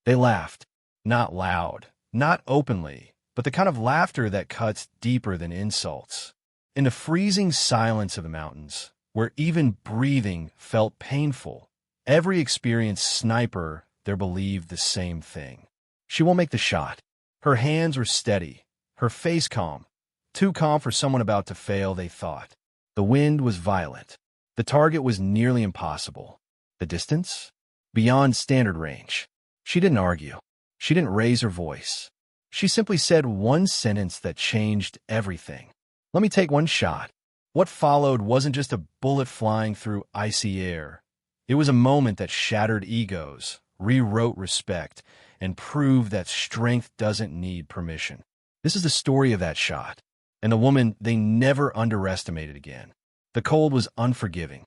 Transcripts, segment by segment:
They laughed. Not loud, not openly, but the kind of laughter that cuts deeper than insults. In the freezing silence of the mountains, where even breathing felt painful, every experienced sniper there believed the same thing. She won't make the shot. Her hands were steady, her face calm. Too calm for someone about to fail, they thought. The wind was violent. The target was nearly impossible. The distance? Beyond standard range. She didn't argue. She didn't raise her voice. She simply said one sentence that changed everything. Let me take one shot. What followed wasn't just a bullet flying through icy air. It was a moment that shattered egos, rewrote respect, and proved that strength doesn't need permission. This is the story of that shot, and the woman they never underestimated again. The cold was unforgiving.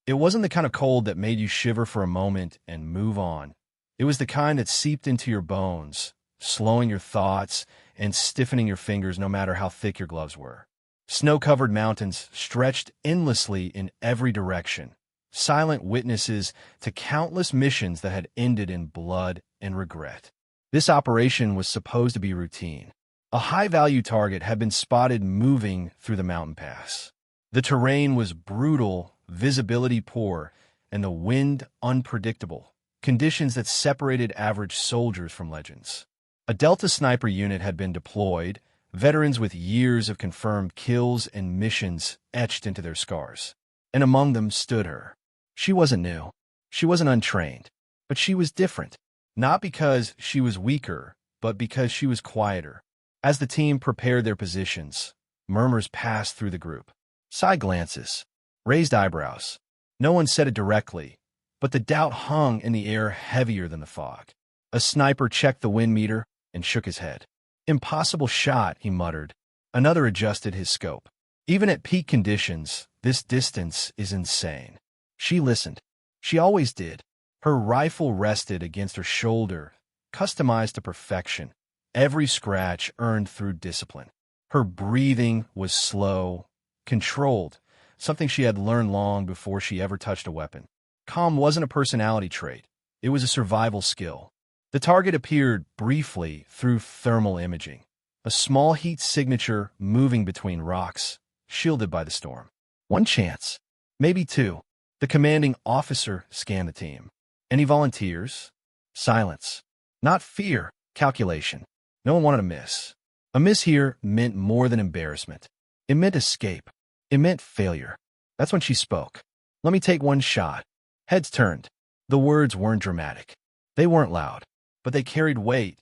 It wasn't the kind of cold that made you shiver for a moment and move on. It was the kind that seeped into your bones, slowing your thoughts and stiffening your fingers no matter how thick your gloves were. Snow-covered mountains stretched endlessly in every direction, silent witnesses to countless missions that had ended in blood and regret. This operation was supposed to be routine. A high-value target had been spotted moving through the mountain pass. The terrain was brutal, visibility poor, and the wind unpredictable, conditions that separated average soldiers from legends. A Delta sniper unit had been deployed, veterans with years of confirmed kills and missions etched into their scars. And among them stood her. She wasn't new. She wasn't untrained. But she was different. Not because she was weaker, but because she was quieter. As the team prepared their positions, murmurs passed through the group. Side glances, raised eyebrows. No one said it directly, but the doubt hung in the air heavier than the fog. A sniper checked the wind meter and shook his head. Impossible shot, he muttered. Another adjusted his scope. Even at peak conditions, this distance is insane. She listened. She always did. Her rifle rested against her shoulder, customized to perfection. Every scratch earned through discipline. Her breathing was slow, controlled, something she had learned long before she ever touched a weapon. Calm wasn't a personality trait. It was a survival skill. The target appeared briefly through thermal imaging, a small heat signature moving between rocks, shielded by the storm. One chance, maybe two. The commanding officer scanned the team. Any volunteers? Silence. Not fear, calculation. No one wanted to miss. A miss here meant more than embarrassment. It meant escape. It meant failure. That's when she spoke. Let me take one shot. Heads turned. The words weren't dramatic. They weren't loud. But they carried weight,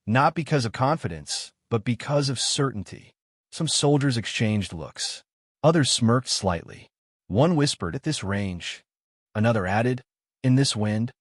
not because of confidence, but because of certainty. Some soldiers exchanged looks. Others smirked slightly. One whispered, "At this range." Another added, "In this wind."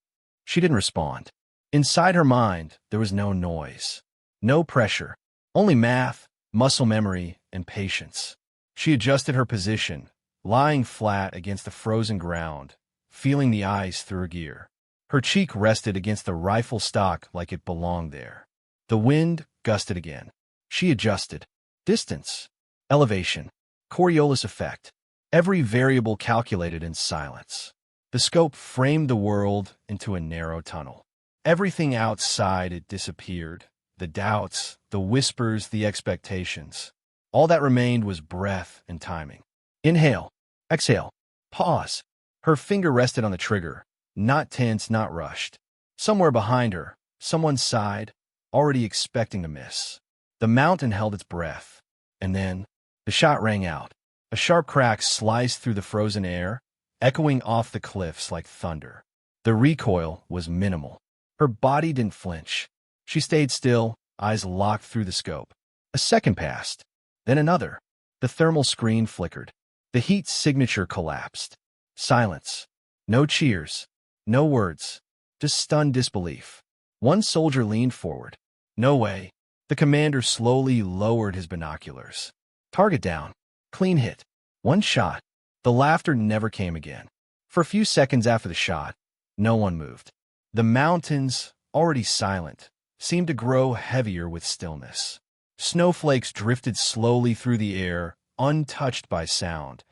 She didn't respond. Inside her mind, there was no noise. No pressure. Only math, muscle memory, and patience. She adjusted her position, lying flat against the frozen ground, feeling the ice through her gear. Her cheek rested against the rifle stock like it belonged there. The wind gusted again. She adjusted. Distance, elevation, Coriolis effect. Every variable calculated in silence. The scope framed the world into a narrow tunnel. Everything outside it disappeared. The doubts, the whispers, the expectations. All that remained was breath and timing. Inhale, exhale, pause. Her finger rested on the trigger. Not tense, not rushed. Somewhere behind her, someone sighed, already expecting to miss. The mountain held its breath. And then, the shot rang out. A sharp crack sliced through the frozen air, echoing off the cliffs like thunder. The recoil was minimal. Her body didn't flinch. She stayed still, eyes locked through the scope. A second passed. Then another. The thermal screen flickered. The heat signature collapsed. Silence. No cheers. No words, just stunned disbelief. One soldier leaned forward. No way. The commander slowly lowered his binoculars. Target down. Clean hit. One shot. The laughter never came again. For a few seconds after the shot, no one moved. The mountains, already silent, seemed to grow heavier with stillness. Snowflakes drifted slowly through the air, untouched by sound,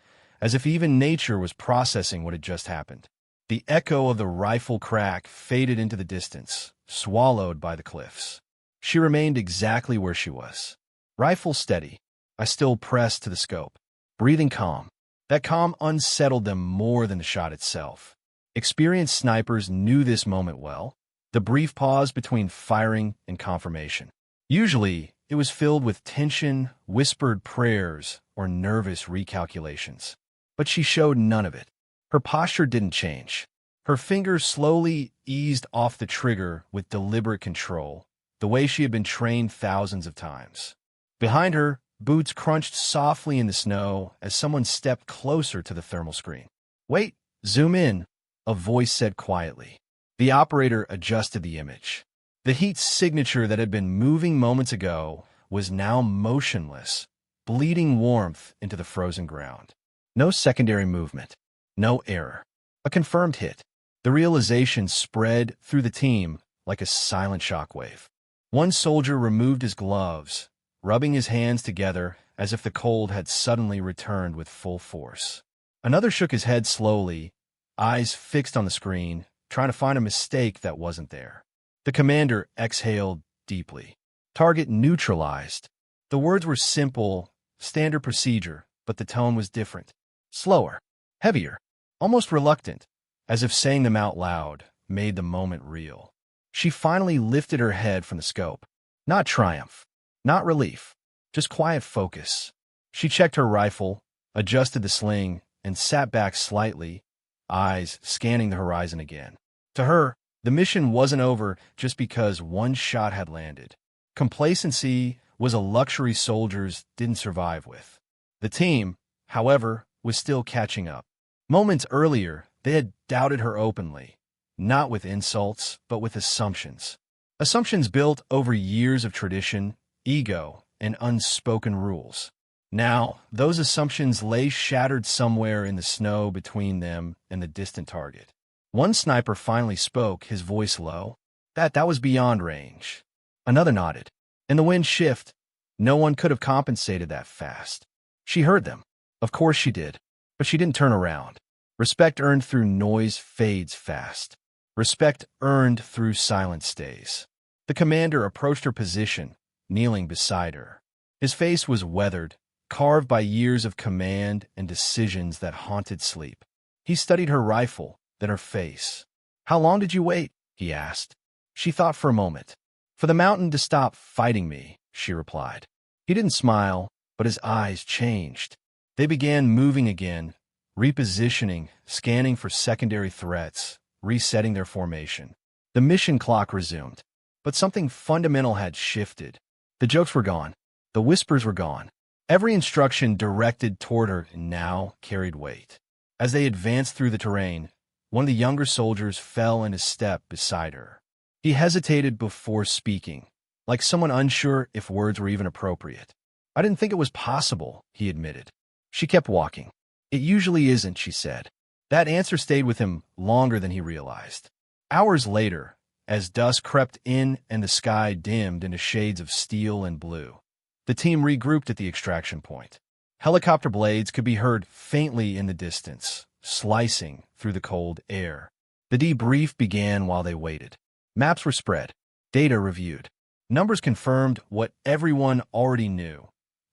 as if even nature was processing what had just happened. The echo of the rifle crack faded into the distance, swallowed by the cliffs. She remained exactly where she was. Rifle steady. I still pressed to the scope. Breathing calm. That calm unsettled them more than the shot itself. Experienced snipers knew this moment well, the brief pause between firing and confirmation. Usually, it was filled with tension, whispered prayers, or nervous recalculations. But she showed none of it. Her posture didn't change. Her fingers slowly eased off the trigger with deliberate control, the way she had been trained thousands of times. Behind her, boots crunched softly in the snow as someone stepped closer to the thermal screen. "Wait, zoom in," a voice said quietly. The operator adjusted the image. The heat signature that had been moving moments ago was now motionless, bleeding warmth into the frozen ground. No secondary movement. No error. A confirmed hit. The realization spread through the team like a silent shockwave. One soldier removed his gloves, rubbing his hands together as if the cold had suddenly returned with full force. Another shook his head slowly, eyes fixed on the screen, trying to find a mistake that wasn't there. The commander exhaled deeply. Target neutralized. The words were simple, standard procedure, but the tone was different. Slower, heavier, almost reluctant, as if saying them out loud made the moment real. She finally lifted her head from the scope. Not triumph, not relief, just quiet focus. She checked her rifle, adjusted the sling, and sat back slightly, eyes scanning the horizon again. To her, the mission wasn't over just because one shot had landed. Complacency was a luxury soldiers didn't survive with. The team, however, was still catching up. Moments earlier, they had doubted her openly, not with insults, but with assumptions. Assumptions built over years of tradition, ego, and unspoken rules. Now, those assumptions lay shattered somewhere in the snow between them and the distant target. One sniper finally spoke, his voice low. That was beyond range. Another nodded. In the wind shift, no one could have compensated that fast. She heard them. Of course she did. But she didn't turn around. Respect earned through noise fades fast. Respect earned through silence stays. The commander approached her position, kneeling beside her. His face was weathered, carved by years of command and decisions that haunted sleep. He studied her rifle, then her face. "How long did you wait?" he asked. She thought for a moment. "For the mountain to stop fighting me," she replied. He didn't smile, but his eyes changed. They began moving again, repositioning, scanning for secondary threats, resetting their formation. The mission clock resumed, but something fundamental had shifted. The jokes were gone. The whispers were gone. Every instruction directed toward her now carried weight. As they advanced through the terrain, one of the younger soldiers fell into step beside her. He hesitated before speaking, like someone unsure if words were even appropriate. "I didn't think it was possible," he admitted. She kept walking. "It usually isn't," she said. That answer stayed with him longer than he realized. Hours later, as dusk crept in and the sky dimmed into shades of steel and blue, the team regrouped at the extraction point. Helicopter blades could be heard faintly in the distance, slicing through the cold air. The debrief began while they waited. Maps were spread, data reviewed. Numbers confirmed what everyone already knew.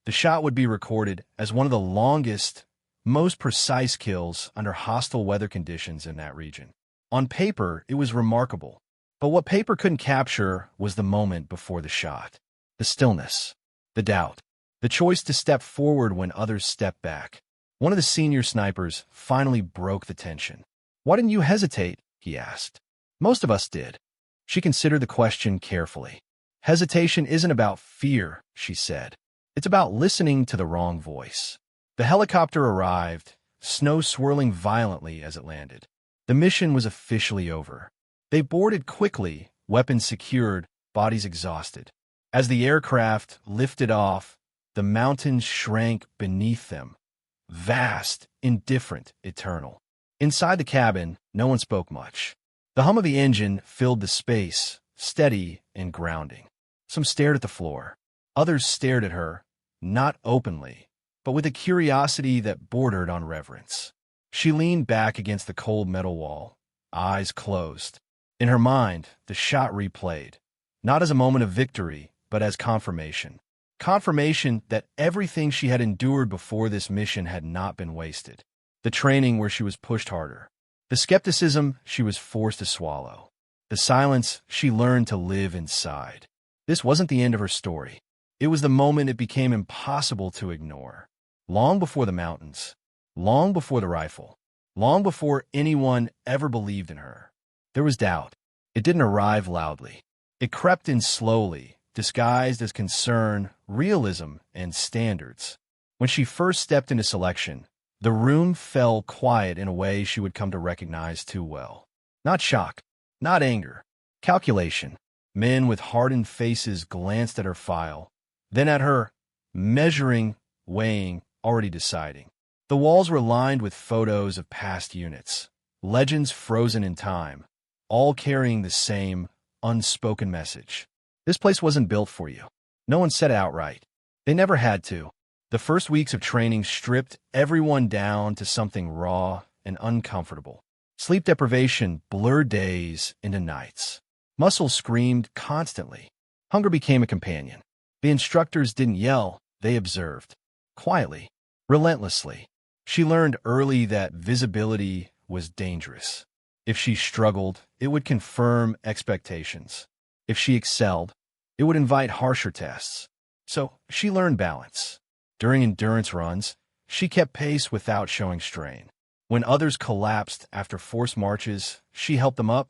The shot would be recorded as one of the longest, most precise kills under hostile weather conditions in that region. On paper, it was remarkable. But what paper couldn't capture was the moment before the shot. The stillness, the doubt, the choice to step forward when others stepped back. One of the senior snipers finally broke the tension. "Why didn't you hesitate?" he asked. "Most of us did." She considered the question carefully. "Hesitation isn't about fear," she said. "It's about listening to the wrong voice." The helicopter arrived, snow swirling violently as it landed. The mission was officially over. They boarded quickly, weapons secured, bodies exhausted. As the aircraft lifted off, the mountains shrank beneath them. Vast, indifferent, eternal. Inside the cabin, no one spoke much. The hum of the engine filled the space, steady and grounding. Some stared at the floor. Others stared at her, not openly, but with a curiosity that bordered on reverence. She leaned back against the cold metal wall, eyes closed. In her mind, the shot replayed, not as a moment of victory, but as confirmation. Confirmation that everything she had endured before this mission had not been wasted. The training where she was pushed harder. The skepticism she was forced to swallow. The silence she learned to live inside. This wasn't the end of her story. It was the moment it became impossible to ignore. Long before the mountains, long before the rifle, long before anyone ever believed in her, there was doubt. It didn't arrive loudly. It crept in slowly, disguised as concern, realism, and standards. When she first stepped into selection, the room fell quiet in a way she would come to recognize too well. Not shock, not anger, calculation. Men with hardened faces glanced at her file, then at her, measuring, weighing, already deciding. The walls were lined with photos of past units, legends frozen in time, all carrying the same unspoken message. This place wasn't built for you. No one said it outright. They never had to. The first weeks of training stripped everyone down to something raw and uncomfortable. Sleep deprivation blurred days into nights. Muscles screamed constantly. Hunger became a companion. The instructors didn't yell, they observed. Quietly, relentlessly. She learned early that visibility was dangerous. If she struggled, it would confirm expectations. If she excelled, it would invite harsher tests. So she learned balance. During endurance runs, she kept pace without showing strain. When others collapsed after forced marches, she helped them up,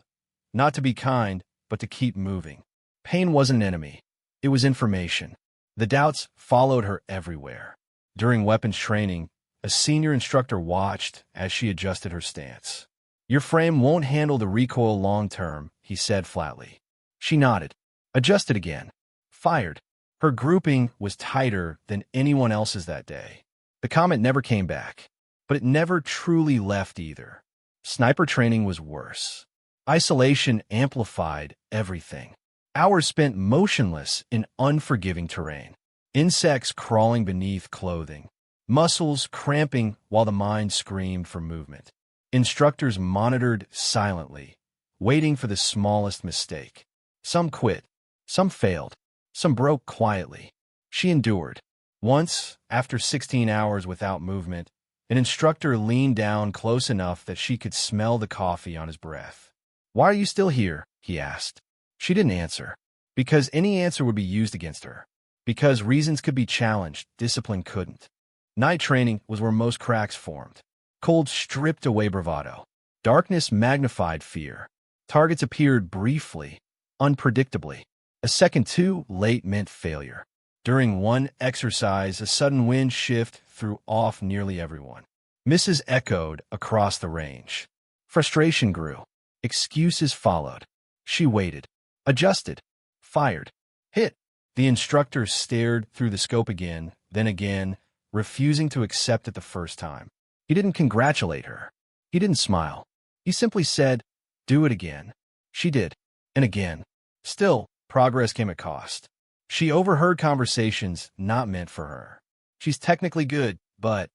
not to be kind, but to keep moving. Pain wasn't an enemy. It was information. The doubts followed her everywhere. During weapons training, a senior instructor watched as she adjusted her stance. "Your frame won't handle the recoil long term," he said flatly. She nodded, adjusted again, fired. Her grouping was tighter than anyone else's that day. The comment never came back, but it never truly left either. Sniper training was worse. Isolation amplified everything. Hours spent motionless in unforgiving terrain. Insects crawling beneath clothing. Muscles cramping while the mind screamed for movement. Instructors monitored silently, waiting for the smallest mistake. Some quit. Some failed. Some broke quietly. She endured. Once, after 16 hours without movement, an instructor leaned down close enough that she could smell the coffee on his breath. "Why are you still here?" he asked. She didn't answer. Because any answer would be used against her. Because reasons could be challenged, discipline couldn't. Night training was where most cracks formed. Cold stripped away bravado. Darkness magnified fear. Targets appeared briefly, unpredictably. A second too late meant failure. During one exercise, a sudden wind shift threw off nearly everyone. Misses echoed across the range. Frustration grew. Excuses followed. She waited, adjusted, fired, hit. The instructor stared through the scope again, then again, refusing to accept it the first time. He didn't congratulate her. He didn't smile. He simply said, "Do it again." She did, and again. Still, progress came at cost. She overheard conversations not meant for her. "She's technically good, but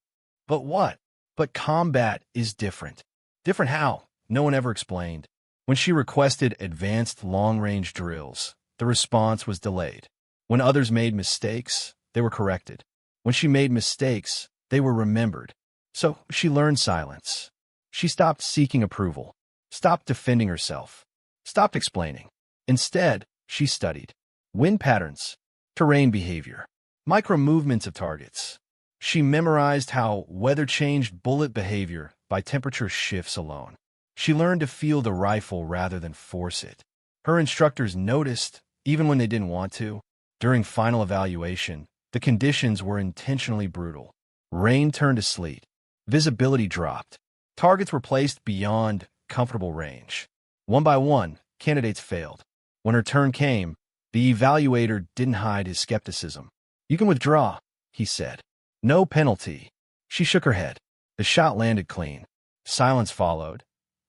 what? But combat is different." Different how? No one ever explained. When she requested advanced long-range drills, the response was delayed. When others made mistakes, they were corrected. When she made mistakes, they were remembered. So she learned silence. She stopped seeking approval, stopped defending herself, stopped explaining. Instead, she studied wind patterns, terrain behavior, micro-movements of targets. She memorized how weather changed bullet behavior by temperature shifts alone. She learned to feel the rifle rather than force it. Her instructors noticed, even when they didn't want to. During final evaluation, the conditions were intentionally brutal. Rain turned to sleet. Visibility dropped. Targets were placed beyond comfortable range. One by one, candidates failed. When her turn came, the evaluator didn't hide his skepticism. "You can withdraw," he said. "No penalty." She shook her head. The shot landed clean. Silence followed.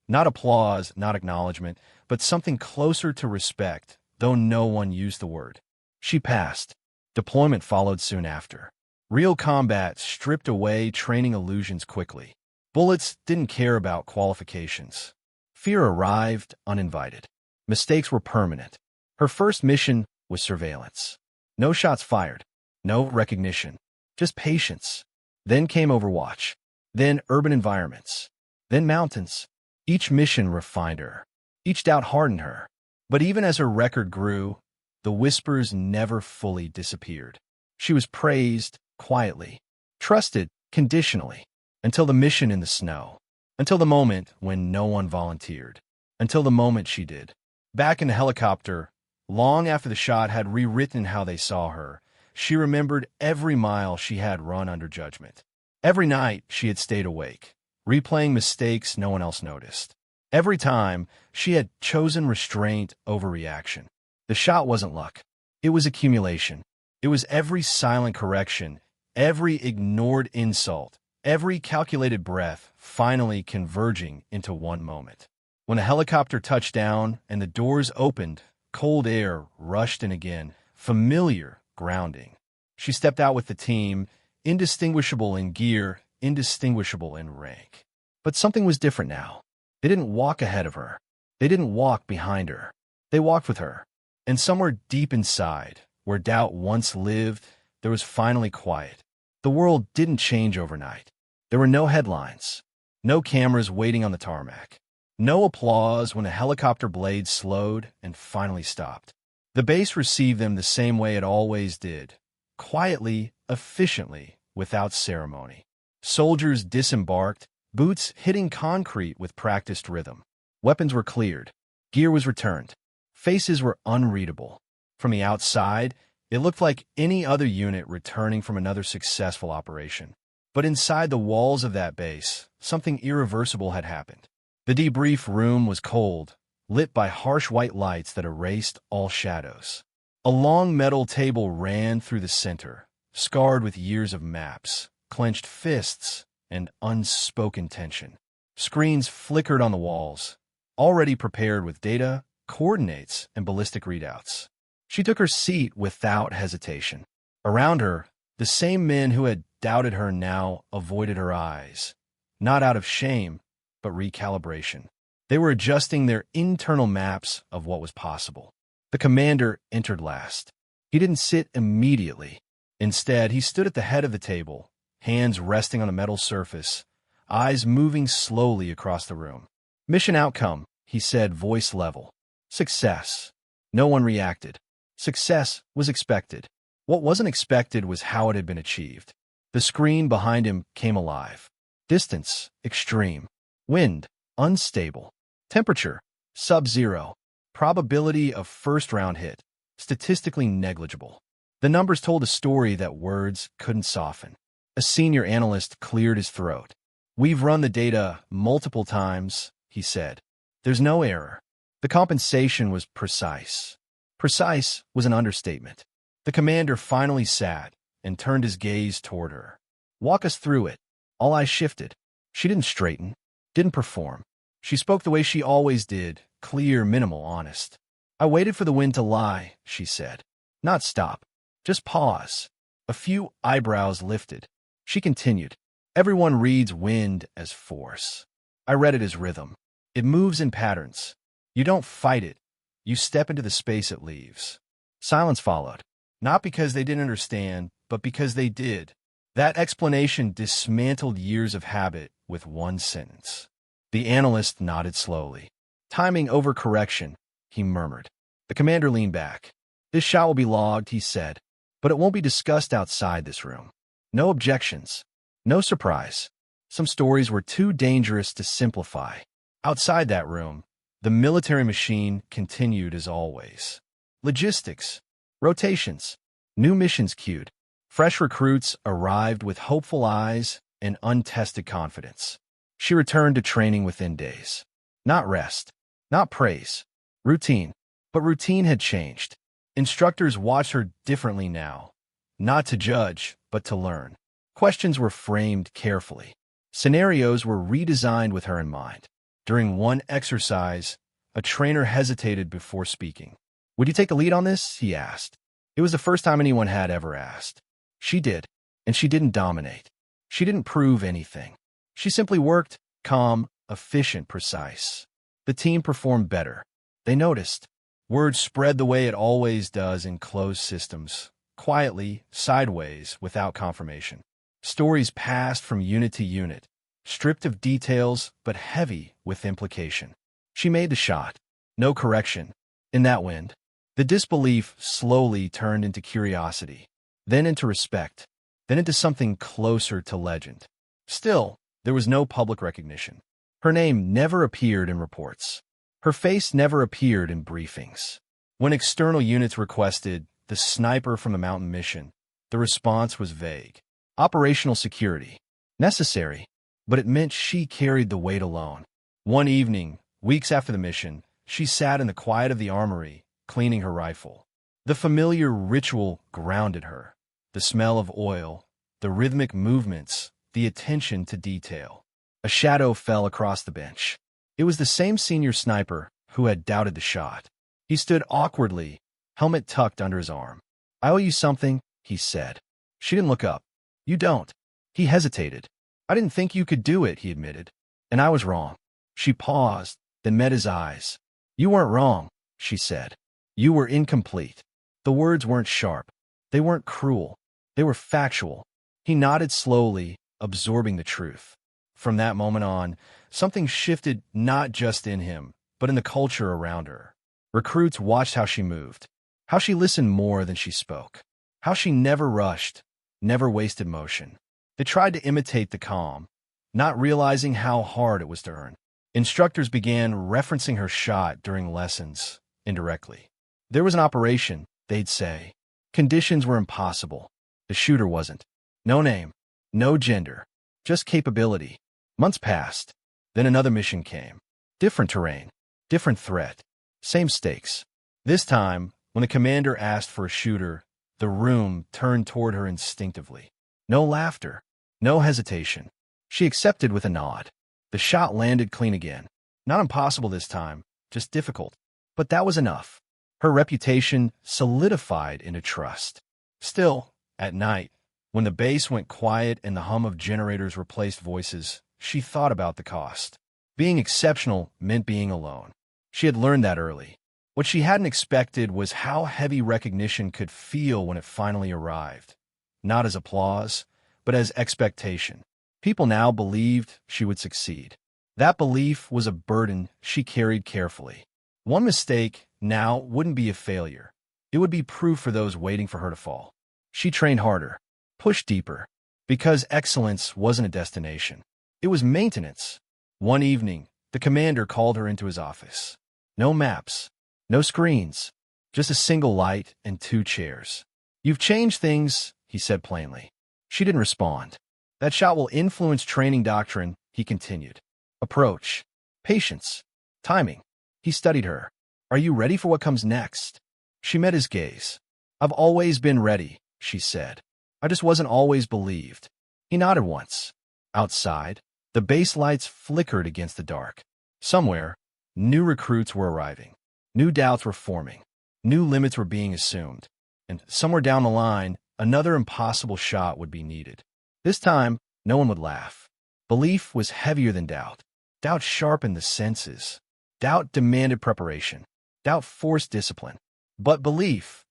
Not applause, not acknowledgement, but something closer to respect, though no one used the word. She passed. Deployment followed soon after. Real combat stripped away training illusions quickly. Bullets didn't care about qualifications. Fear arrived uninvited. Mistakes were permanent. Her first mission was surveillance. No shots fired. No recognition. Just patience. Then came Overwatch. Then urban environments. Then mountains. Each mission refined her. Each doubt hardened her. But even as her record grew, the whispers never fully disappeared. She was praised quietly, trusted conditionally, until the mission in the snow, until the moment when no one volunteered, until the moment she did. Back in the helicopter, long after the shot had rewritten how they saw her, she remembered every mile she had run under judgment. Every night she had stayed awake, replaying mistakes no one else noticed. Every time she had chosen restraint over reaction. The shot wasn't luck. It was accumulation. It was every silent correction, every ignored insult, every calculated breath finally converging into one moment. When the helicopter touched down and the doors opened, cold air rushed in again, familiar grounding. She stepped out with the team, indistinguishable in gear, indistinguishable in rank. But something was different now. They didn't walk ahead of her. They didn't walk behind her. They walked with her. And somewhere deep inside, where doubt once lived, there was finally quiet. The world didn't change overnight. There were no headlines, no cameras waiting on the tarmac, no applause when a helicopter blade slowed and finally stopped. The base received them the same way it always did, quietly, efficiently, without ceremony. Soldiers disembarked, boots hitting concrete with practiced rhythm. Weapons were cleared. Gear was returned. Faces were unreadable. From the outside, it looked like any other unit returning from another successful operation. But inside the walls of that base, something irreversible had happened. The debrief room was cold, lit by harsh white lights that erased all shadows. A long metal table ran through the center, scarred with years of maps, clenched fists, and unspoken tension. Screens flickered on the walls, already prepared with data, coordinates, and ballistic readouts. She took her seat without hesitation. Around her, the same men who had doubted her now avoided her eyes, not out of shame, but recalibration. They were adjusting their internal maps of what was possible. The commander entered last. He didn't sit immediately. Instead, he stood at the head of the table, hands resting on a metal surface, eyes moving slowly across the room. Mission outcome, he said, voice level. Success. No one reacted. Success was expected. What wasn't expected was how it had been achieved. The screen behind him came alive. Distance, extreme. Wind, unstable. Temperature, sub-zero. Probability of first-round hit, statistically negligible. The numbers told a story that words couldn't soften. A senior analyst cleared his throat. "We've run the data multiple times," he said. "There's no error." The compensation was precise. Precise was an understatement. The commander finally sat and turned his gaze toward her. "Walk us through it." All eyes shifted. She didn't straighten, didn't perform. She spoke the way she always did, clear, minimal, honest. "I waited for the wind to lie," she said. "Not stop. Just pause." A few eyebrows lifted. She continued. "Everyone reads wind as force. I read it as rhythm. It moves in patterns. You don't fight it. You step into the space it leaves." Silence followed. Not because they didn't understand, but because they did. That explanation dismantled years of habit with one sentence. The analyst nodded slowly. "Timing over correction," he murmured. The commander leaned back. "This shot will be logged," he said, "but it won't be discussed outside this room. No objections. No surprise. Some stories were too dangerous to simplify." Outside that room, the military machine continued as always. Logistics, rotations, new missions queued. Fresh recruits arrived with hopeful eyes and untested confidence. She returned to training within days. Not rest, not praise. Routine. But routine had changed. Instructors watched her differently now. Not to judge, but to learn. Questions were framed carefully. Scenarios were redesigned with her in mind. During one exercise, a trainer hesitated before speaking. "Would you take the lead on this?" he asked. It was the first time anyone had ever asked. She did, and she didn't dominate. She didn't prove anything. She simply worked, calm, efficient, precise. The team performed better. They noticed. Word spread the way it always does in closed systems, quietly, sideways, without confirmation. Stories passed from unit to unit, stripped of details but heavy with implication. She made the shot. No correction. In that wind, the disbelief slowly turned into curiosity, then into respect, then into something closer to legend. Still, there was no public recognition. Her name never appeared in reports. Her face never appeared in briefings. When external units requested the sniper from the mountain mission, the response was vague. Operational security. Necessary, but it meant she carried the weight alone. One evening, weeks after the mission, she sat in the quiet of the armory, cleaning her rifle. The familiar ritual grounded her. The smell of oil, the rhythmic movements, the attention to detail. A shadow fell across the bench. It was the same senior sniper who had doubted the shot. He stood awkwardly, helmet tucked under his arm. "I owe you something," he said. She didn't look up. "You don't." He hesitated. "I didn't think you could do it," he admitted. "And I was wrong." She paused, then met his eyes. "You weren't wrong," she said. "You were incomplete." The words weren't sharp. They weren't cruel. They were factual. He nodded slowly, absorbing the truth. From that moment on, something shifted not just in him, but in the culture around her. Recruits watched how she moved, how she listened more than she spoke, how she never rushed, never wasted motion. They tried to imitate the calm, not realizing how hard it was to earn. Instructors began referencing her shot during lessons, indirectly. There was an operation, they'd say. Conditions were impossible. The shooter wasn't. No name, no gender, just capability. Months passed. Then another mission came. Different terrain, different threat, same stakes. This time, when the commander asked for a shooter, the room turned toward her instinctively. No laughter, no hesitation. She accepted with a nod. The shot landed clean again. Not impossible this time, just difficult. But that was enough. Her reputation solidified into trust. Still, at night, when the base went quiet and the hum of generators replaced voices, she thought about the cost. Being exceptional meant being alone. She had learned that early. What she hadn't expected was how heavy recognition could feel when it finally arrived. Not as applause, but as expectation. People now believed she would succeed. That belief was a burden she carried carefully. One mistake now wouldn't be a failure. It would be proof for those waiting for her to fall. She trained harder, pushed deeper, because excellence wasn't a destination. It was maintenance. One evening, the commander called her into his office. No maps, no screens, just a single light and 2 chairs. "You've changed things," he said plainly. She didn't respond. "That shot will influence training doctrine," he continued. "Approach, patience, timing." He studied her. "Are you ready for what comes next?" She met his gaze. "I've always been ready," she said. "I just wasn't always believed." He nodded once. Outside, the base lights flickered against the dark. Somewhere, new recruits were arriving. New doubts were forming. New limits were being assumed. And somewhere down the line, another impossible shot would be needed. This time, no one would laugh. Belief was heavier than doubt. Doubt sharpened the senses. Doubt demanded preparation. Doubt forced discipline. But belief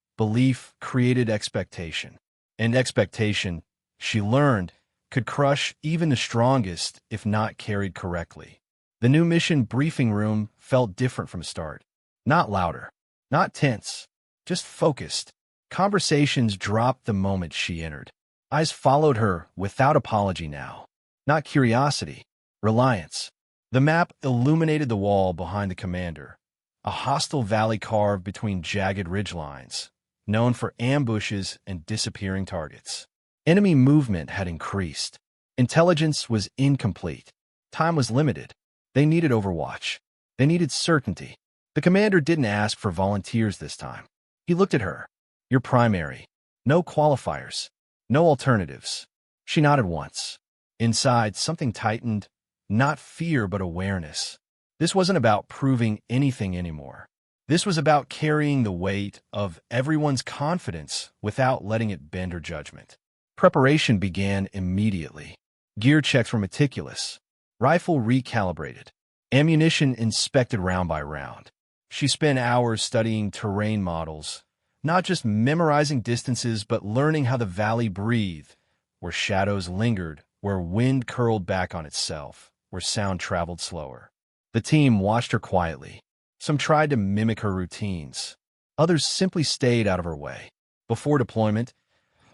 created expectation. And expectation, she learned, could crush even the strongest if not carried correctly. The new mission briefing room felt different from the start. Not louder, not tense, just focused. Conversations dropped the moment she entered. Eyes followed her without apology now. Not curiosity, reliance. The map illuminated the wall behind the commander, a hostile valley carved between jagged ridgelines, known for ambushes and disappearing targets. Enemy movement had increased. Intelligence was incomplete. Time was limited. They needed overwatch. They needed certainty. The commander didn't ask for volunteers this time. He looked at her. "You're primary. No qualifiers. No alternatives." She nodded once. Inside, something tightened. Not fear, but awareness. This wasn't about proving anything anymore. This was about carrying the weight of everyone's confidence without letting it bend her judgment. Preparation began immediately. Gear checks were meticulous. Rifle recalibrated. Ammunition inspected round by round. She spent hours studying terrain models, not just memorizing distances, but learning how the valley breathed, where shadows lingered, where wind curled back on itself, where sound traveled slower. The team watched her quietly. Some tried to mimic her routines. Others simply stayed out of her way. Before deployment,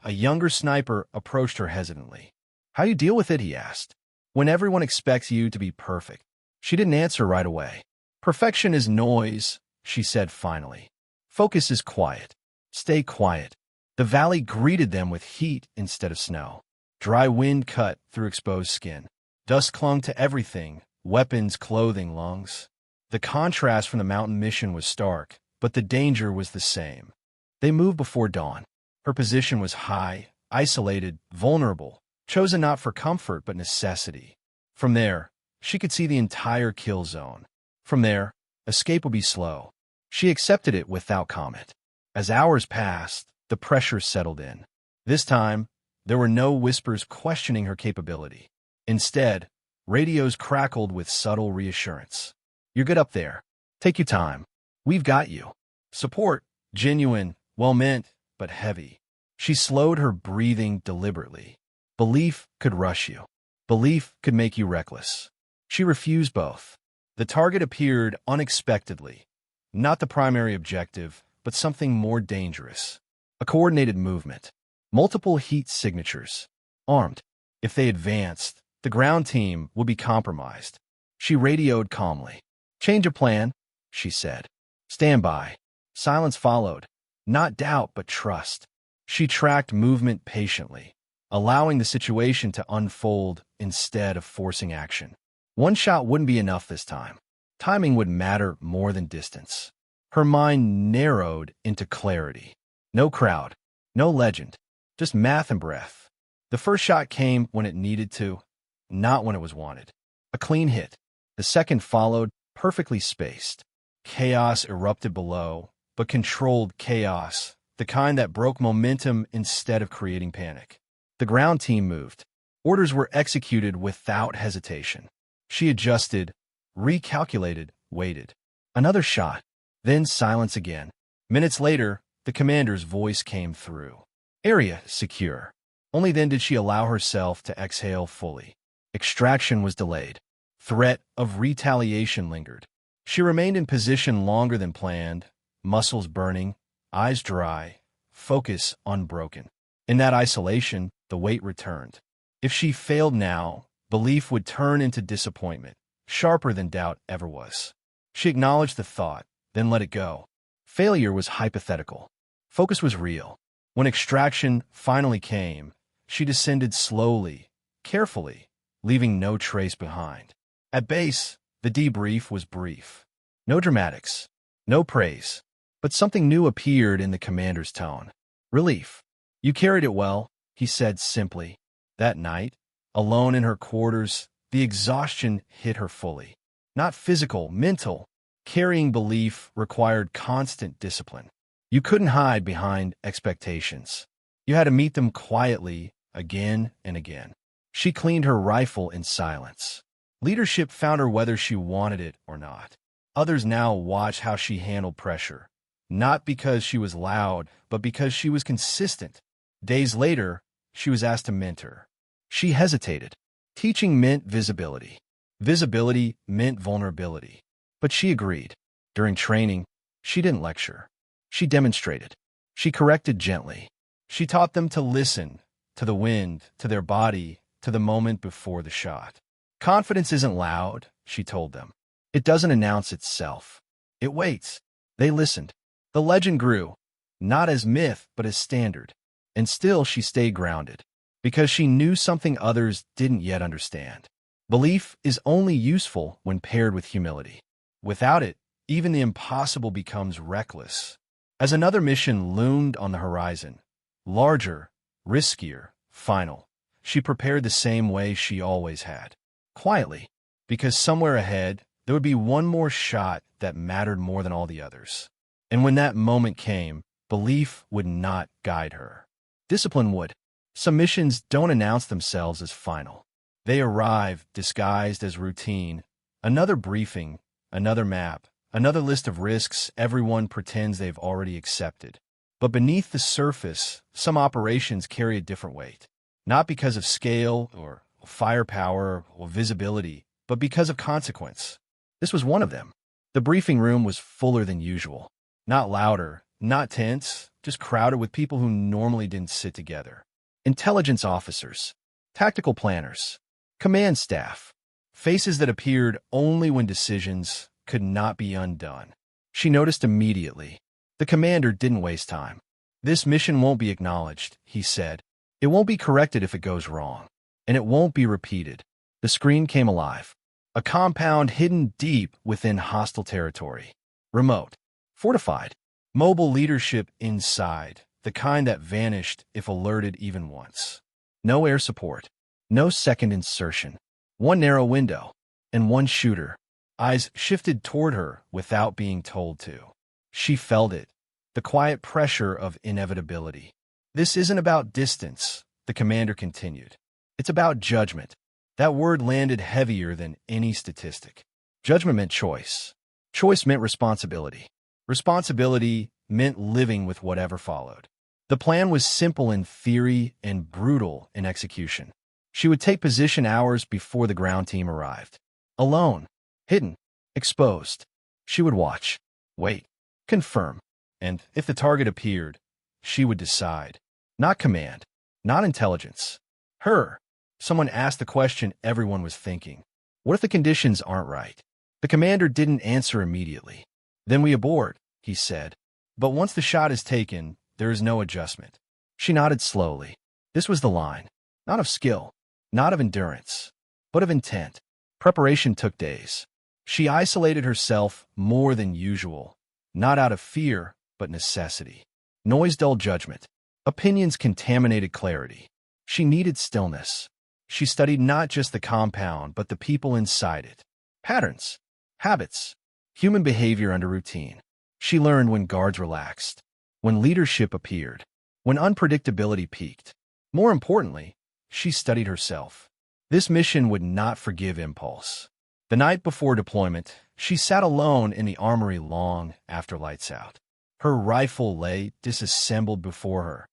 a younger sniper approached her hesitantly. "How do you deal with it?" he asked. "When everyone expects you to be perfect." She didn't answer right away. "Perfection is noise," she said finally. "Focus is quiet. Stay quiet." The valley greeted them with heat instead of snow. Dry wind cut through exposed skin. Dust clung to everything: weapons, clothing, lungs. The contrast from the mountain mission was stark, but the danger was the same. They moved before dawn. Her position was high, isolated, vulnerable, chosen not for comfort but necessity. From there, she could see the entire kill zone. From there, escape would be slow. She accepted it without comment. As hours passed, the pressure settled in. This time, there were no whispers questioning her capability. Instead, radios crackled with subtle reassurance. "You're good up there. Take your time. We've got you." Support, genuine, well-meant, but heavy. She slowed her breathing deliberately. Belief could rush you. Belief could make you reckless. She refused both. The target appeared unexpectedly. Not the primary objective, but something more dangerous. A coordinated movement. Multiple heat signatures. Armed. If they advanced, the ground team would be compromised. She radioed calmly. "Change of plan," she said. "Stand by." Silence followed. Not doubt, but trust. She tracked movement patiently, allowing the situation to unfold instead of forcing action. One shot wouldn't be enough this time. Timing would matter more than distance. Her mind narrowed into clarity. No crowd, no legend, just math and breath. The first shot came when it needed to, not when it was wanted. A clean hit. The second followed, perfectly spaced. Chaos erupted below, but controlled chaos, the kind that broke momentum instead of creating panic. The ground team moved. Orders were executed without hesitation. She adjusted, recalculated, waited. Another shot, then silence again. Minutes later, the commander's voice came through. "Area secure." Only then did she allow herself to exhale fully. Extraction was delayed. Threat of retaliation lingered. She remained in position longer than planned, muscles burning, eyes dry, focus unbroken. In that isolation, the weight returned. If she failed now, belief would turn into disappointment, sharper than doubt ever was. She acknowledged the thought, then let it go. Failure was hypothetical. Focus was real. When extraction finally came, she descended slowly, carefully, leaving no trace behind. At base, the debrief was brief. No dramatics, no praise, but something new appeared in the commander's tone. Relief. "You carried it well," he said simply. That night, alone in her quarters, the exhaustion hit her fully. Not physical, mental. Carrying belief required constant discipline. You couldn't hide behind expectations. You had to meet them quietly, again and again. She cleaned her rifle in silence. Leadership found her whether she wanted it or not. Others now watched how she handled pressure, not because she was loud, but because she was consistent. Days later, she was asked to mentor. She hesitated. Teaching meant visibility. Visibility meant vulnerability. But she agreed. During training, she didn't lecture. She demonstrated. She corrected gently. She taught them to listen, to the wind, to their body, to the moment before the shot. "Confidence isn't loud," she told them. "It doesn't announce itself. It waits." They listened. The legend grew, not as myth, but as standard. And still she stayed grounded, because she knew something others didn't yet understand. Belief is only useful when paired with humility. Without it, even the impossible becomes reckless. As another mission loomed on the horizon, larger, riskier, final, she prepared the same way she always had. Quietly, because somewhere ahead, there would be one more shot that mattered more than all the others. And when that moment came, belief would not guide her. Discipline would. Some missions don't announce themselves as final. They arrive disguised as routine. Another briefing, another map, Another list of risks everyone pretends they've already accepted. But beneath the surface, some operations carry a different weight. Not because of scale or firepower or visibility, but because of consequence. This was one of them. The briefing room was fuller than usual. Not louder, not tense, just crowded with people who normally didn't sit together. Intelligence officers, tactical planners, command staff, faces that appeared only when decisions could not be undone. She noticed immediately. The commander didn't waste time. "This mission won't be acknowledged," he said. "It won't be corrected if it goes wrong. And it won't be repeated." The screen came alive. A compound hidden deep within hostile territory. Remote. Fortified. Mobile leadership inside, the kind that vanished if alerted even once. No air support. No second insertion. One narrow window. And one shooter. Eyes shifted toward her without being told to. She felt it. The quiet pressure of inevitability. "This isn't about distance," the commander continued. "It's about judgment." That word landed heavier than any statistic. Judgment meant choice. Choice meant responsibility. Responsibility meant living with whatever followed. The plan was simple in theory and brutal in execution. She would take position hours before the ground team arrived. Alone. Hidden. Exposed. She would watch. Wait. Confirm. And if the target appeared, she would decide. Not command. Not intelligence. Her. Someone asked the question everyone was thinking. What if the conditions aren't right? The commander didn't answer immediately. "Then we abort," he said. "But once the shot is taken, there is no adjustment." She nodded slowly. This was the line. Not of skill. Not of endurance. But of intent. Preparation took days. She isolated herself more than usual. Not out of fear, but necessity. Noise dulled judgment. Opinions contaminated clarity. She needed stillness. She studied not just the compound, but the people inside it. Patterns, habits, human behavior under routine. She learned when guards relaxed, when leadership appeared, when unpredictability peaked. More importantly, she studied herself. This mission would not forgive impulse. The night before deployment, she sat alone in the armory long after lights out. Her rifle lay disassembled before her.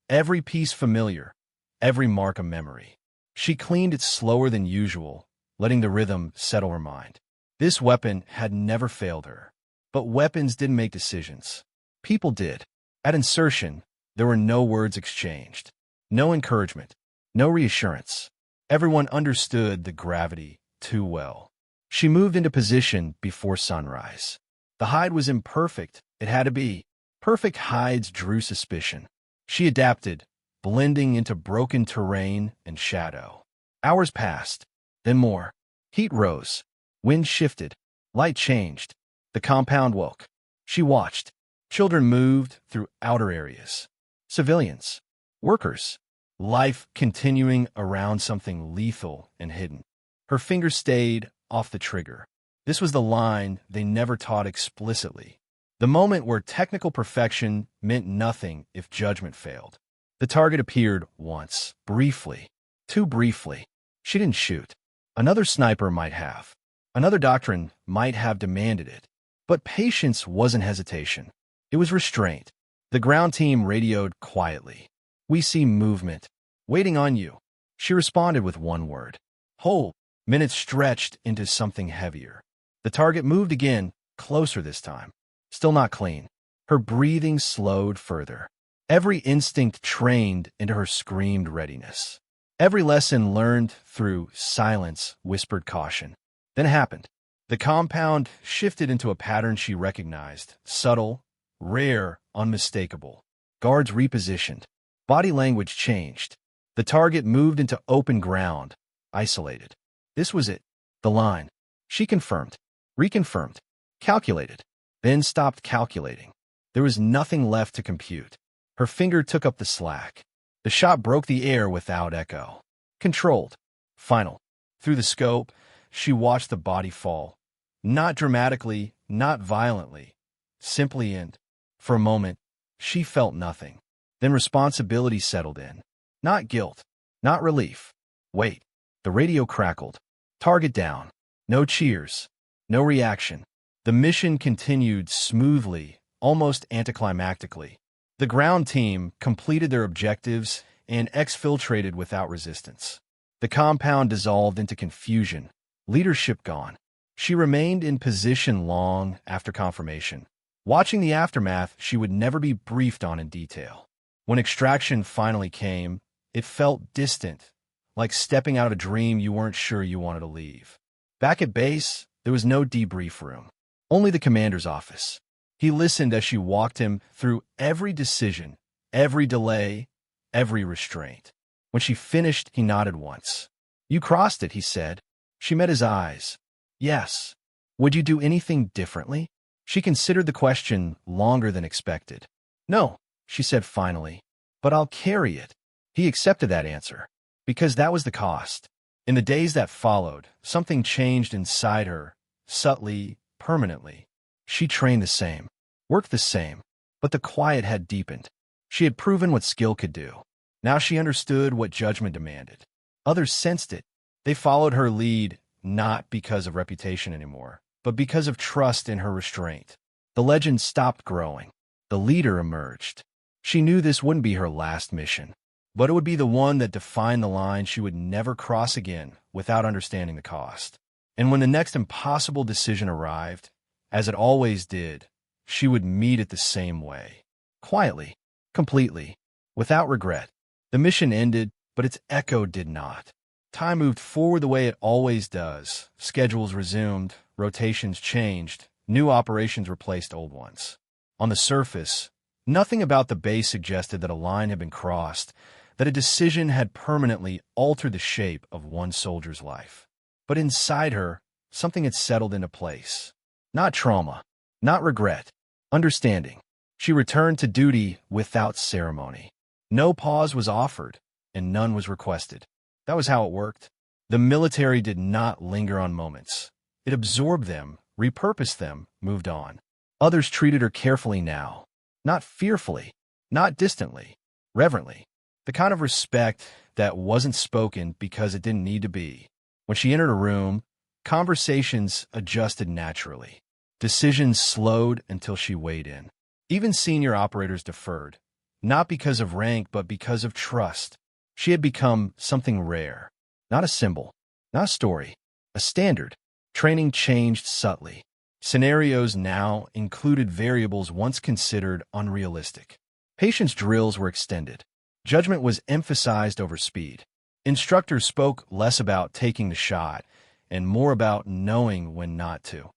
Every piece familiar, every mark a memory. She cleaned it slower than usual, letting the rhythm settle her mind. This weapon had never failed her. But weapons didn't make decisions. People did. At insertion, there were no words exchanged. No encouragement. No reassurance. Everyone understood the gravity too well. She moved into position before sunrise. The hide was imperfect. It had to be. Perfect hides drew suspicion. She adapted, blending into broken terrain and shadow. Hours passed, then more. Heat rose. Wind shifted. Light changed. The compound woke. She watched. Children moved through outer areas. Civilians. Workers. Life continuing around something lethal and hidden. Her fingers stayed off the trigger. This was the line they never taught explicitly. The moment where technical perfection meant nothing if judgment failed. The target appeared once, briefly. Too briefly. She didn't shoot. Another sniper might have. Another doctrine might have demanded it. But patience wasn't hesitation. It was restraint. The ground team radioed quietly. "We see movement. Waiting on you." She responded with one word. "Hold." Minutes stretched into something heavier. The target moved again, closer this time. Still not clean. Her breathing slowed further. Every instinct trained into her screamed readiness. Every lesson learned through silence whispered caution. Then it happened. The compound shifted into a pattern she recognized. Subtle, rare, unmistakable. Guards repositioned. Body language changed. The target moved into open ground, isolated. This was it. The line. She confirmed, reconfirmed, calculated, then stopped calculating. There was nothing left to compute. Her finger took up the slack. The shot broke the air without echo. Controlled. Final. Through the scope, she watched the body fall. Not dramatically, not violently. Simply and, for a moment, she felt nothing. Then responsibility settled in. Not guilt. Not relief. Wait. The radio crackled. Target down. No cheers. No reaction. The mission continued smoothly, almost anticlimactically. The ground team completed their objectives and exfiltrated without resistance. The compound dissolved into confusion, leadership gone. She remained in position long after confirmation. Watching the aftermath, she would never be briefed on in detail. When extraction finally came, it felt distant, like stepping out of a dream you weren't sure you wanted to leave. Back at base, there was no debrief room, only the commander's office. He listened as she walked him through every decision, every delay, every restraint. When she finished, he nodded once. "You crossed it," he said. She met his eyes. "Yes." "Would you do anything differently?" She considered the question longer than expected. "No," she said finally, "but I'll carry it." He accepted that answer, because that was the cost. In the days that followed, something changed inside her, subtly, permanently. She trained the same, worked the same, but the quiet had deepened. She had proven what skill could do. Now she understood what judgment demanded. Others sensed it. They followed her lead, not because of reputation anymore, but because of trust in her restraint. The legend stopped growing. The leader emerged. She knew this wouldn't be her last mission, but it would be the one that defined the line she would never cross again without understanding the cost. And when the next impossible decision arrived, as it always did, she would meet it the same way. Quietly, completely, without regret. The mission ended, but its echo did not. Time moved forward the way it always does. Schedules resumed, rotations changed, new operations replaced old ones. On the surface, nothing about the base suggested that a line had been crossed, that a decision had permanently altered the shape of one soldier's life. But inside her, something had settled into place. Not trauma, not regret, understanding. She returned to duty without ceremony. No pause was offered, and none was requested. That was how it worked. The military did not linger on moments. It absorbed them, repurposed them, moved on. Others treated her carefully now. Not fearfully, not distantly, reverently. The kind of respect that wasn't spoken because it didn't need to be. When she entered a room, conversations adjusted naturally. Decisions slowed until she weighed in. Even senior operators deferred, not because of rank, but because of trust. She had become something rare, not a symbol, not a story, a standard. Training changed subtly. Scenarios now included variables once considered unrealistic. Patience drills were extended. Judgment was emphasized over speed. Instructors spoke less about taking the shot and more about knowing when not to.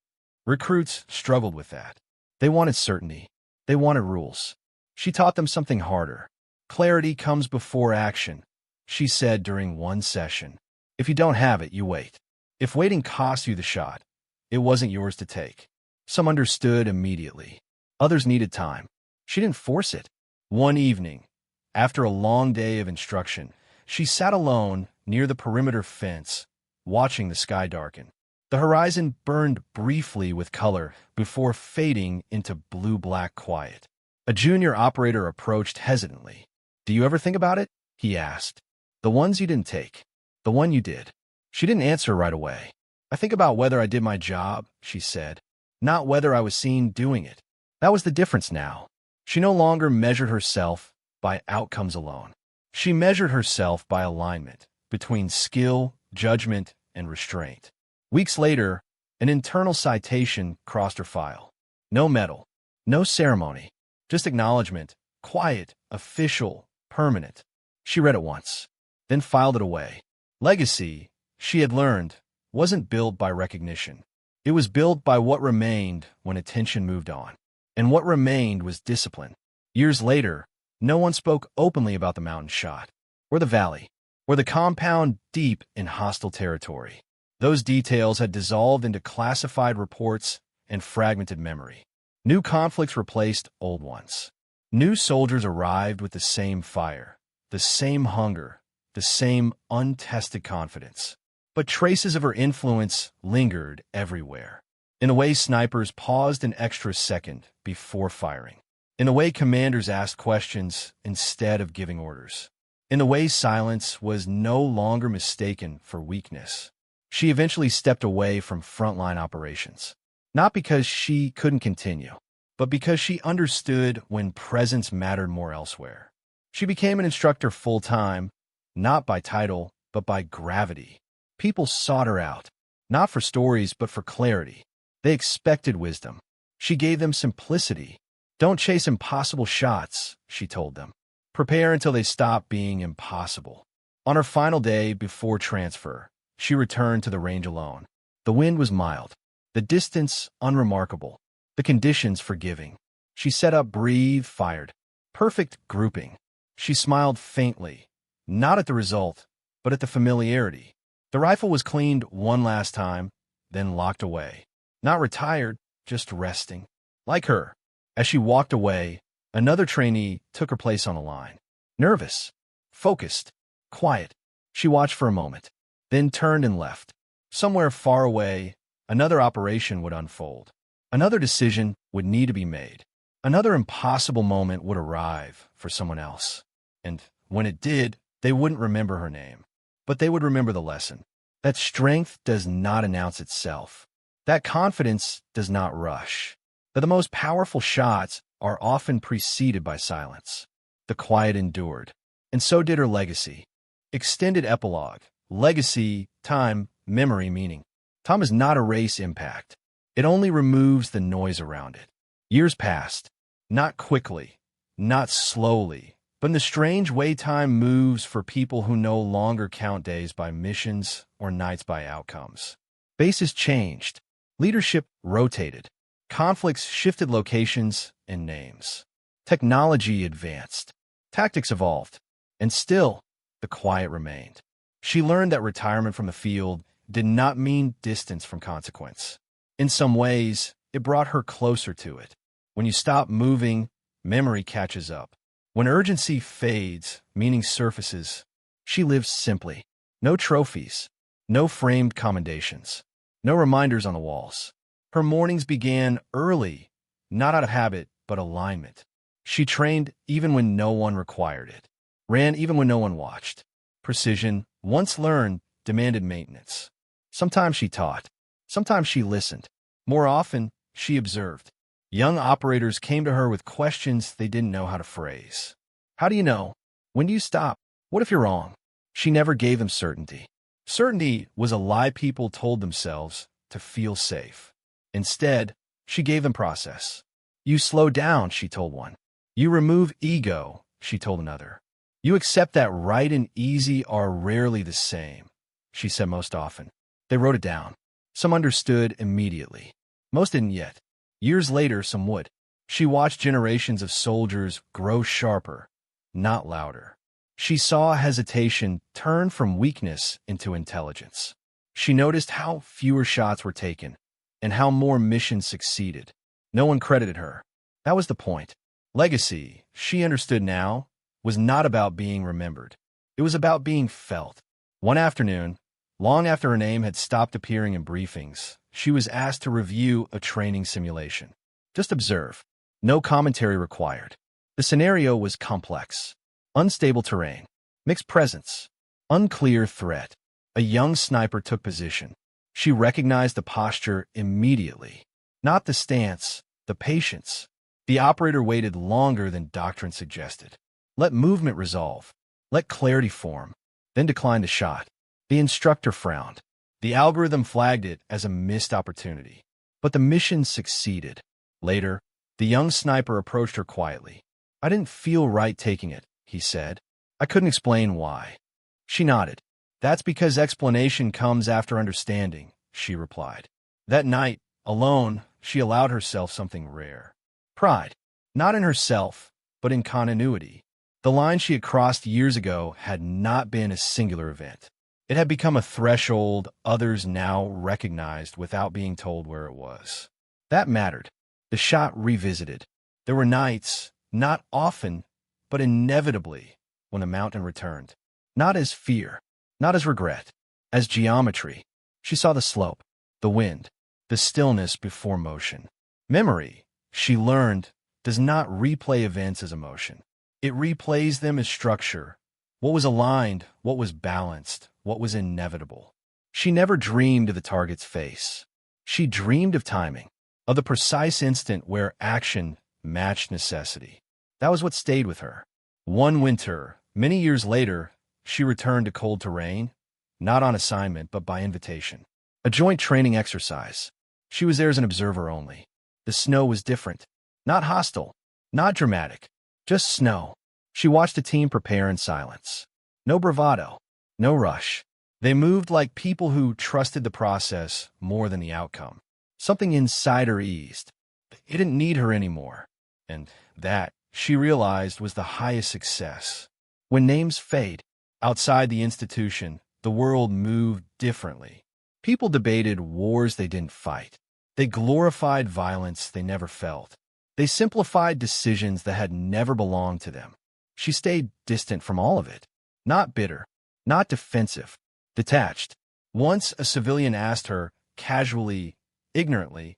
Recruits struggled with that. They wanted certainty. They wanted rules. She taught them something harder. Clarity comes before action, she said during one session. If you don't have it, you wait. If waiting cost you the shot, it wasn't yours to take. Some understood immediately. Others needed time. She didn't force it. One evening, after a long day of instruction, she sat alone near the perimeter fence, watching the sky darken. The horizon burned briefly with color before fading into blue-black quiet. A junior operator approached hesitantly. "Do you ever think about it?" he asked. "The ones you didn't take. The one you did." She didn't answer right away. "I think about whether I did my job," she said, "not whether I was seen doing it." That was the difference now. She no longer measured herself by outcomes alone. She measured herself by alignment between skill, judgment, and restraint. Weeks later, an internal citation crossed her file. No medal, no ceremony, just acknowledgement, quiet, official, permanent. She read it once, then filed it away. Legacy, she had learned, wasn't built by recognition. It was built by what remained when attention moved on. And what remained was discipline. Years later, no one spoke openly about the mountain shot, or the valley, or the compound deep in hostile territory. Those details had dissolved into classified reports and fragmented memory. New conflicts replaced old ones. New soldiers arrived with the same fire, the same hunger, the same untested confidence. But traces of her influence lingered everywhere. In the way snipers paused an extra second before firing. In the way commanders asked questions instead of giving orders. In the way silence was no longer mistaken for weakness. She eventually stepped away from frontline operations. Not because she couldn't continue, but because she understood when presence mattered more elsewhere. She became an instructor full-time, not by title, but by gravity. People sought her out, not for stories, but for clarity. They expected wisdom. She gave them simplicity. Don't chase impossible shots, she told them. Prepare until they stop being impossible. On her final day before transfer, she returned to the range alone. The wind was mild, the distance unremarkable, the conditions forgiving. She set up, breathed, fired. Perfect grouping. She smiled faintly, not at the result, but at the familiarity. The rifle was cleaned one last time, then locked away. Not retired, just resting. Like her. As she walked away, another trainee took her place on the line. Nervous, focused, quiet. She watched for a moment, then turned and left. Somewhere far away, another operation would unfold. Another decision would need to be made. Another impossible moment would arrive for someone else. And when it did, they wouldn't remember her name, but they would remember the lesson. That strength does not announce itself. That confidence does not rush. That the most powerful shots are often preceded by silence. The quiet endured, and so did her legacy. Extended epilogue. Legacy, time, memory, meaning. Time does not erase impact. It only removes the noise around it. Years passed, not quickly, not slowly, but in the strange way time moves for people who no longer count days by missions or nights by outcomes. Bases changed. Leadership rotated. Conflicts shifted locations and names. Technology advanced. Tactics evolved. And still, the quiet remained. She learned that retirement from the field did not mean distance from consequence. In some ways, it brought her closer to it. When you stop moving, memory catches up. When urgency fades, meaning surfaces, she lived simply. No trophies, no framed commendations, no reminders on the walls. Her mornings began early, not out of habit, but alignment. She trained even when no one required it, ran even when no one watched. Precision, once learned, demanded maintenance. Sometimes she taught, sometimes she listened. More often, she observed. Young operators came to her with questions they didn't know how to phrase. How do you know? When do you stop? What if you're wrong? She never gave them certainty. Certainty was a lie people told themselves to feel safe. Instead, she gave them process. You slow down, she told one. You remove ego, she told another. You accept that right and easy are rarely the same, she said most often. They wrote it down. Some understood immediately. Most didn't yet. Years later, some would. She watched generations of soldiers grow sharper, not louder. She saw hesitation turn from weakness into intelligence. She noticed how fewer shots were taken and how more missions succeeded. No one credited her. That was the point. Legacy, she understood now, was not about being remembered. It was about being felt. One afternoon, long after her name had stopped appearing in briefings, she was asked to review a training simulation. Just observe. No commentary required. The scenario was complex. Unstable terrain. Mixed presence. Unclear threat. A young sniper took position. She recognized the posture immediately. Not the stance, the patience. The operator waited longer than doctrine suggested. Let movement resolve. Let clarity form. Then declined the shot. The instructor frowned. The algorithm flagged it as a missed opportunity. But the mission succeeded. Later, the young sniper approached her quietly. I didn't feel right taking it, he said. I couldn't explain why. She nodded. That's because explanation comes after understanding, she replied. That night, alone, she allowed herself something rare. Pride. Not in herself, but in continuity. The line she had crossed years ago had not been a singular event. It had become a threshold others now recognized without being told where it was. That mattered. The shot revisited. There were nights, not often, but inevitably, when the mountain returned. Not as fear, not as regret, as geometry. She saw the slope, the wind, the stillness before motion. Memory, she learned, does not replay events as emotion. It replays them as structure. What was aligned, what was balanced, what was inevitable. She never dreamed of the target's face. She dreamed of timing. of the precise instant where action matched necessity. That was what stayed with her. One winter, many years later, she returned to cold terrain, not on assignment but by invitation. A joint training exercise. She was there as an observer only. The snow was different. Not hostile, not dramatic, just snow. She watched the team prepare in silence. No bravado, no rush. They moved like people who trusted the process more than the outcome. Something inside her eased. It didn't need her anymore. And that, she realized, was the highest success. When names fade, outside the institution, the world moved differently. People debated wars they didn't fight. They glorified violence they never felt. They simplified decisions that had never belonged to them. She stayed distant from all of it. Not bitter, not defensive, detached. Once a civilian asked her, casually, ignorantly,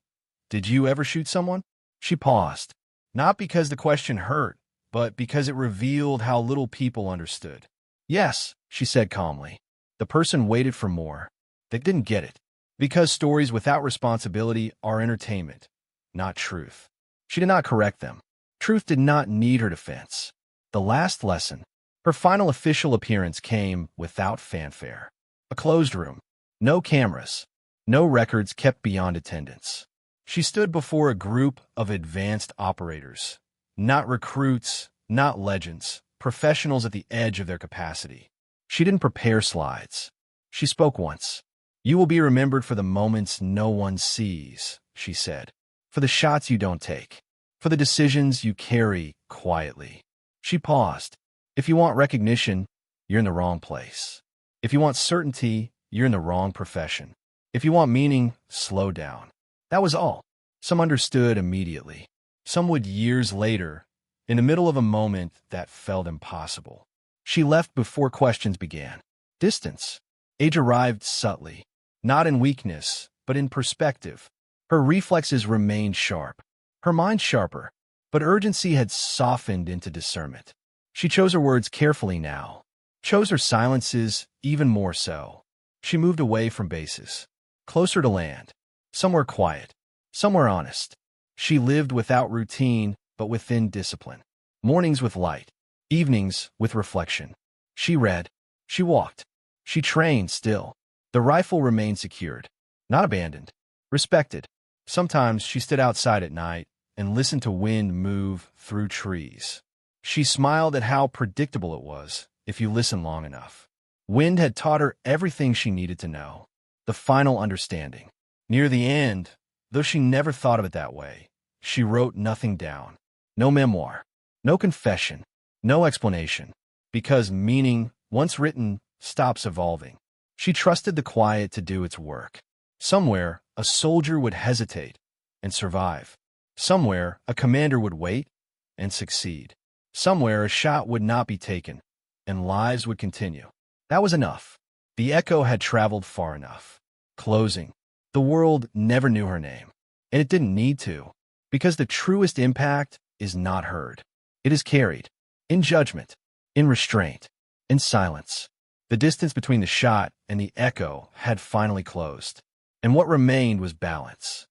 "Did you ever shoot someone?" She paused. Not because the question hurt, but because it revealed how little people understood. "Yes," she said calmly. The person waited for more. They didn't get it. Because stories without responsibility are entertainment, not truth. She did not correct them. Truth did not need her defense. The last lesson, her final official appearance, came without fanfare. A closed room. No cameras. No records kept beyond attendance. She stood before a group of advanced operators. Not recruits, not legends. Professionals at the edge of their capacity. She didn't prepare slides. She spoke once. "You will be remembered for the moments no one sees," she said. "For the shots you don't take. For the decisions you carry quietly." She paused. If you want recognition, you're in the wrong place. If you want certainty, you're in the wrong profession. If you want meaning, slow down. That was all. Some understood immediately. Some would years later, in the middle of a moment that felt impossible. She left before questions began. Distance. Age arrived subtly. Not in weakness, but in perspective. Her reflexes remained sharp. Her mind sharper, but urgency had softened into discernment. She chose her words carefully now. Chose her silences even more so. She moved away from bases. Closer to land. Somewhere quiet. Somewhere honest. She lived without routine, but within discipline. Mornings with light. Evenings with reflection. She read. She walked. She trained still. The rifle remained secured. Not abandoned. Respected. Sometimes she stood outside at night and listened to wind move through trees. She smiled at how predictable it was if you listen long enough. Wind had taught her everything she needed to know. The final understanding. Near the end, though she never thought of it that way, she wrote nothing down. No memoir. No confession. No explanation. Because meaning, once written, stops evolving. She trusted the quiet to do its work. Somewhere, a soldier would hesitate and survive. Somewhere, a commander would wait and succeed. Somewhere, a shot would not be taken and lives would continue. That was enough. The echo had traveled far enough. Closing. The world never knew her name. And it didn't need to. Because the truest impact is not heard. It is carried. In judgment. In restraint. In silence. The distance between the shot and the echo had finally closed, and what remained was balance.